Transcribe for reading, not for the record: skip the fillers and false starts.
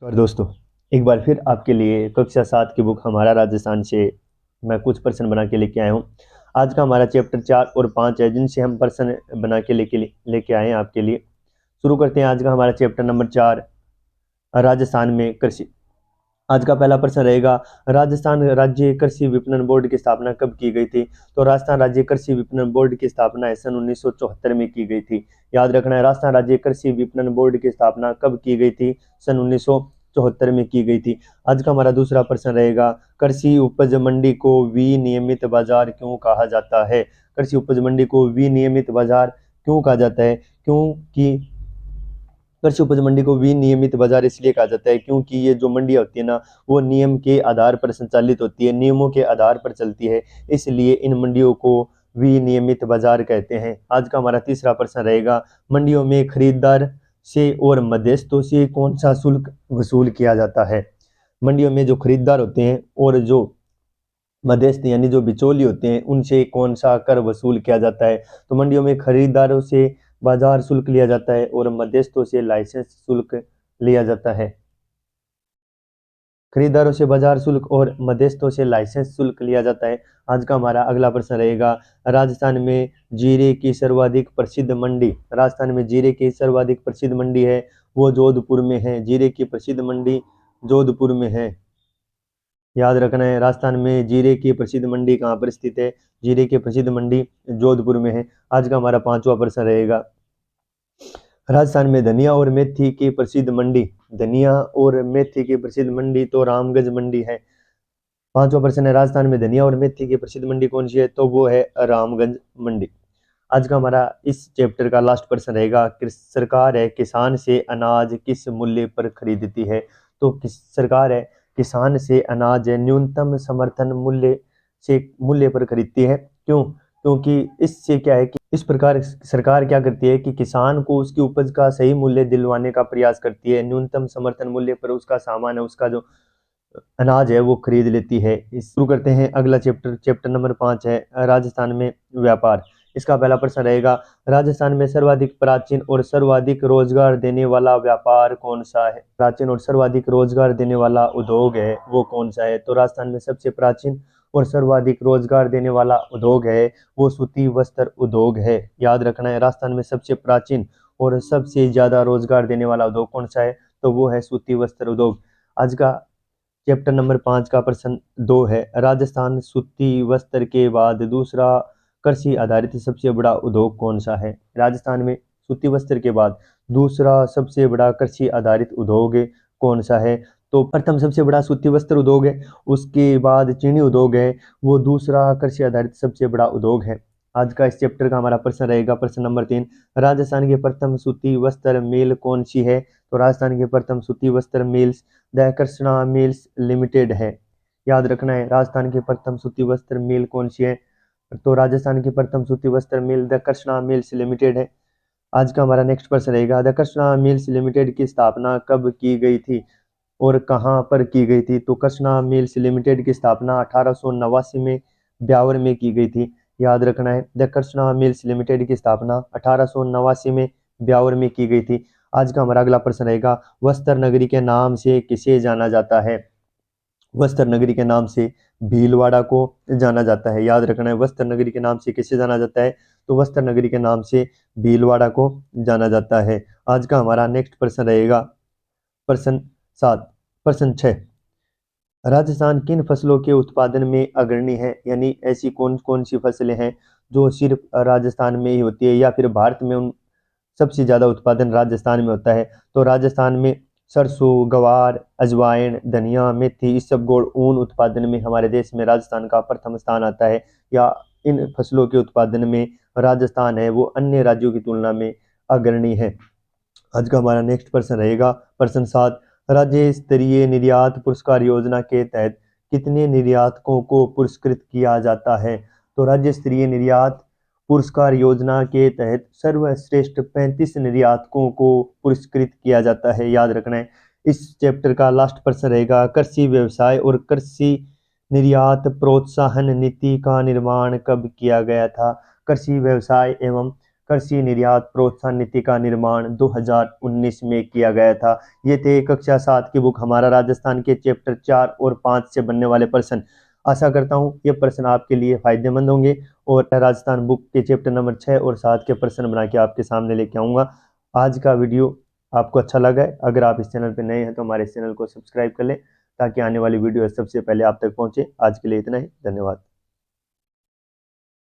तो और दोस्तों, एक बार फिर आपके लिए कक्षा 7 की बुक हमारा राजस्थान से मैं कुछ प्रश्न बना के लेके आया हूँ। आज का हमारा चैप्टर 4 और 5 है, जिनसे हम प्रश्न बना के लेके आए हैं आपके लिए। शुरू करते हैं आज का हमारा चैप्टर नंबर 4, राजस्थान में कृषि। आज का पहला प्रश्न रहेगा, राजस्थान राज्य कृषि विपणन बोर्ड की स्थापना कब की गई थी? तो राजस्थान राज्य कृषि विपणन बोर्ड की स्थापना सन 1974 में की गई थी। याद रखना है, राजस्थान राज्य कृषि विपणन बोर्ड की स्थापना कब की गई थी? सन 1974 में की गई थी। आज का हमारा दूसरा प्रश्न रहेगा, कृषि उपज मंडी को विनियमित बाजार क्यों कहा जाता है? कृषि उपज मंडी को विनियमित बाजार क्यों कहा जाता है? क्योंकि कृषि उपज मंडी को विनियमित बाजार इसलिए कहा जाता है क्योंकि ये जो मंडियां होती है ना, वो नियम के आधार पर संचालित होती है, नियमों के आधार पर चलती है, इसलिए इन मंडियों को विनियमित बाजार कहते हैं। आज का हमारा तीसरा प्रश्न रहेगा, मंडियों में खरीदार से और मध्यस्थों से कौन सा शुल्क वसूल किया जाता है? मंडियों में जो खरीदार होते हैं और जो मध्यस्थ यानी जो बिचौली होते हैं, उनसे कौन सा कर वसूल किया जाता है? तो मंडियों में खरीदारों से बाजार शुल्क लिया जाता है और मध्यस्थों से लाइसेंस शुल्क लिया जाता है। खरीदारों से बाजार शुल्क और मध्यस्थों से लाइसेंस शुल्क लिया जाता है। आज का हमारा अगला प्रश्न रहेगा, राजस्थान में जीरे की सर्वाधिक प्रसिद्ध मंडी, राजस्थान में जीरे की सर्वाधिक प्रसिद्ध मंडी है वो जोधपुर में है। जीरे की प्रसिद्ध मंडी जोधपुर में है। याद रखना है, राजस्थान में जीरे की प्रसिद्ध मंडी कहाँ पर स्थित है? जीरे की प्रसिद्ध मंडी जोधपुर में है। आज का हमारा पांचवा प्रश्न रहेगा, राजस्थान में धनिया और मेथी की प्रसिद्ध मंडी, धनिया और मेथी की प्रसिद्ध मंडी तो रामगंज मंडी है। पांचवा प्रश्न है, राजस्थान में धनिया और मेथी की प्रसिद्ध मंडी कौन सी है? तो वो है रामगंज मंडी। आज का हमारा इस चैप्टर का लास्ट प्रश्न रहेगा, सरकार है किसान से अनाज किस मूल्य पर खरीदती है? तो सरकार है किसान से अनाज न्यूनतम समर्थन मूल्य पर खरीदती है। क्यों? क्योंकि इससे क्या है कि इस प्रकार सरकार क्या करती है कि किसान को उसकी उपज का सही मूल्य दिलवाने का प्रयास करती है, न्यूनतम समर्थन मूल्य पर उसका सामान है, उसका जो अनाज है वो खरीद लेती है। इस शुरू करते हैं अगला चैप्टर। चैप्टर नंबर 5 है राजस्थान में व्यापार। इसका पहला प्रश्न रहेगा, राजस्थान में सर्वाधिक प्राचीन और सर्वाधिक रोजगार देने वाला व्यापार कौन सा है? प्राचीन और सर्वाधिक रोजगार देने वाला उद्योग है वो कौन सा है? तो राजस्थान में सबसे प्राचीन और सर्वाधिक रोजगार देने वाला उद्योग है वो सूती वस्त्र उद्योग है। याद रखना है, राजस्थान में सबसे प्राचीन और सबसे ज्यादा रोजगार देने वाला उद्योग कौन सा है? तो वो है सूती वस्त्र उद्योग। आज का चैप्टर नंबर 5 का प्रश्न 2 है, राजस्थान सूती वस्त्र के बाद दूसरा कृषि आधारित सबसे बड़ा उद्योग कौन सा है? राजस्थान में सूती वस्त्र के बाद दूसरा सबसे बड़ा कृषि आधारित उद्योग कौन सा है? तो प्रथम सबसे बड़ा सूती वस्त्र उद्योग है, उसके बाद चीनी उद्योग है, वो दूसरा कृषि आधारित सबसे बड़ा उद्योग है। आज का इस चैप्टर का हमारा प्रश्न रहेगा प्रश्न नंबर 3, राजस्थान की प्रथम सूती वस्त्र मिल कौन सी है? तो राजस्थान की प्रथम सूती वस्त्र mills the Krishna mills limited है। याद रखना है, राजस्थान की प्रथम सूती वस्त्र मिल कौन सी है? तो राजस्थान की प्रथम सूती वस्त्र मिल द कृष्णा मिल्स लिमिटेड है। आज का हमारा नेक्स्ट प्रश्न रहेगा, द कृष्णा मिल्स लिमिटेड की स्थापना कब की गई थी और कहाँ पर की गई थी? तो कृष्णा मिल्स लिमिटेड की स्थापना 1889 में ब्यावर में की गई थी। याद रखना है, द कृष्णा मिल्स लिमिटेड की स्थापना 1889 में ब्यावर में की गई थी। आज का हमारा अगला प्रश्न रहेगा, वस्त्र नगरी के नाम से किसे जाना जाता है? वस्त्र नगरी के नाम से भीलवाड़ा को जाना जाता है। याद रखना है, वस्त्र नगरी के नाम से किसे जाना जाता है? तो वस्त्र नगरी के नाम से भीलवाड़ा को जाना जाता है। आज का हमारा नेक्स्ट प्रश्न रहेगा प्रश्न 7, प्रश्न 6, राजस्थान किन फसलों के उत्पादन में अग्रणी है? यानी ऐसी कौन कौन सी फसलें हैं जो सिर्फ राजस्थान में ही होती है या फिर भारत में उन सबसे ज्यादा उत्पादन राजस्थान में होता है? तो राजस्थान में सरसों, ग्वार, अजवाइन, धनिया, मेथी, इसबगोल, ऊन उत्पादन में हमारे देश में राजस्थान का प्रथम स्थान आता है, या इन फसलों के उत्पादन में राजस्थान है वो अन्य राज्यों की तुलना में अग्रणी है। आज का हमारा नेक्स्ट प्रश्न रहेगा प्रश्न 7, राज्य स्तरीय निर्यात पुरस्कार योजना के तहत कितने निर्यातकों को पुरस्कृत किया जाता है? तो राज्य स्तरीय निर्यात पुरस्कार योजना के तहत सर्वश्रेष्ठ 35 निर्यातकों को पुरस्कृत किया जाता है। याद रखना है, इस चैप्टर का लास्ट प्रश्न रहेगा, कृषि व्यवसाय और कृषि निर्यात प्रोत्साहन नीति का निर्माण कब किया गया था? कृषि व्यवसाय एवं कृषि निर्यात प्रोत्साहन नीति का निर्माण 2019 में किया गया था। ये थे कक्षा 7 की बुक हमारा राजस्थान के चैप्टर 4 और 5 से बनने वाले प्रश्न। आशा करता हूँ ये प्रश्न आपके लिए फायदेमंद होंगे और राजस्थान बुक के चैप्टर नंबर 6 और 7 के प्रश्न बना के आपके सामने लेके आऊँगा। आज का वीडियो आपको अच्छा लगा है, अगर आप इस चैनल पर नए हैं तो हमारे इस चैनल को सब्सक्राइब कर लें ताकि आने वाली वीडियो सबसे पहले आप तक पहुँचे। आज के लिए इतना ही, धन्यवाद।